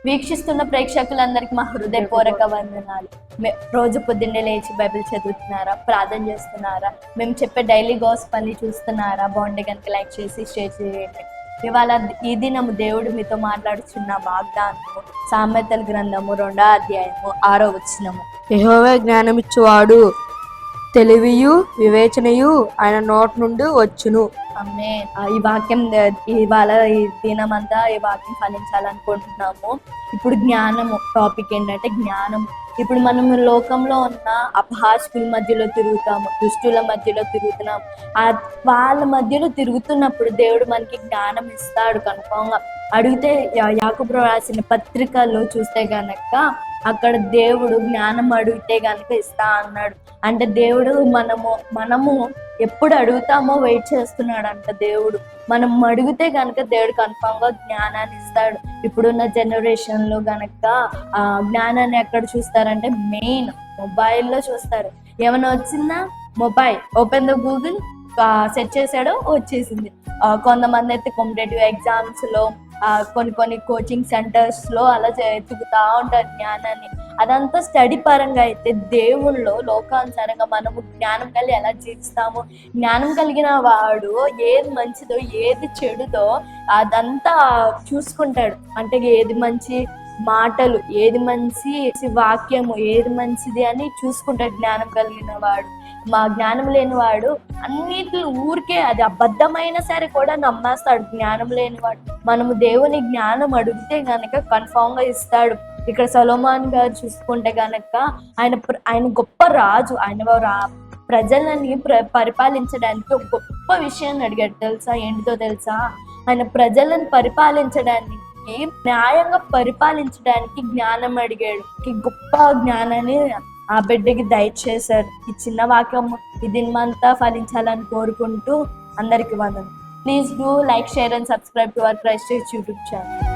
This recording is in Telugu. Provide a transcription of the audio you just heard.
వీక్షిస్తున్న ప్రేక్షకులందరికీ మా హృదయపూర్వక వందనాలు. రోజు పొద్దున్నే లేచి బైబిల్ చదువుతున్నారా, ప్రార్థన చేస్తున్నారా, మేము చెప్పే డైలీ గాసిప్ చూస్తున్నారా? బాగుంటే కనుక లైక్ చేసి షేర్ చేయండి. ఇవాళ ఈ దినము దేవుడు మీతో మాట్లాడుచున్న వాగ్దానము సామెతల గ్రంథము 2వ అధ్యాయము 6వ వచనము. యెహోవా జ్ఞానమిచ్చువాడు, తెలివియు వివేచనయు ఆయన నోటి నుండి వచ్చును. ఆమేన్. ఈ వాక్యం ఇవాళ ఈ దినమంతా ఈ వాక్యం ఫలించాలనుకుంటున్నాము. ఇప్పుడు జ్ఞానము టాపిక్ ఏంటంటే జ్ఞానము. ఇప్పుడు మనం లోకంలో ఉన్న అపహాస్యుల మధ్యలో తిరుగుతాము, దుష్టుల మధ్యలో తిరుగుతున్నాము. వాళ్ళ మధ్యలో తిరుగుతున్నప్పుడు దేవుడు మనకి జ్ఞానం ఇస్తాడు. కన్ఫామ్గా అడిగితే యాకోబు రాసిన పత్రికల్లో చూస్తే గనక అక్కడ దేవుడు జ్ఞానం అడిగితే గనక ఇస్తా అన్నాడు. అంటే దేవుడు మనము ఎప్పుడు అడుగుతామో వెయిట్ చేస్తున్నాడు అంట దేవుడు. మనం అడిగితే గనక దేవుడు కన్ఫామ్ గా జ్ఞానాన్ని ఇస్తాడు. ఇప్పుడున్న జనరేషన్ లో గనక జ్ఞానాన్ని ఎక్కడ చూస్తారంటే మెయిన్ మొబైల్లో చూస్తారు. ఏమైనా వచ్చిందా, mobile open the Google search చేసాడో వచ్చేసింది. కొంతమంది అయితే కాంపిటేటివ్ ఎగ్జామ్స్ లో కొన్ని కోచింగ్ సెంటర్స్ లో అలా ఎత్తుకుతా ఉంటారు జ్ఞానాన్ని. అదంతా స్టడీ పరంగా అయితే దేవుళ్ళో లోకానుసారంగా మనము జ్ఞానం కలిగి ఎలా జీవిస్తాము, జ్ఞానం కలిగిన వాడు ఏది మంచిదో ఏది చెడుదో అదంతా చూసుకుంటాడు. అంటే ఏది మంచి మాటలు, ఏది మంచి వాక్యము, ఏది మంచిది అని చూసుకుంటాడు జ్ఞానం కలిగిన వాడు. మా జ్ఞానం లేని వాడు అన్నిటి ఊరికే అది అబద్ధమైనా సరే కూడా నమ్మేస్తాడు. జ్ఞానం లేనివాడు మనము దేవుని జ్ఞానం అడిగితే గనక కన్ఫామ్ గా ఇస్తాడు. ఇక్కడ సొలొమోన్ గారు చూసుకుంటే గనక ఆయన గొప్ప రాజు. ఆయన ప్రజలని పరిపాలించడానికి ఒక గొప్ప విషయాన్ని అడిగాడు. తెలుసా ఏంటిదో తెలుసా? ఆయన ప్రజలను పరిపాలించడానికి, న్యాయంగా పరిపాలించడానికి జ్ఞానం అడిగాడు. ఈ గొప్ప జ్ఞానాన్ని ఆ బిడ్డకి దయచేశారు. ఈ చిన్న వాక్యం ఈ దినమంతా ఫలించాలని కోరుకుంటూ అందరికి వందనం. Please do like, share and subscribe to our Christ church YouTube channel.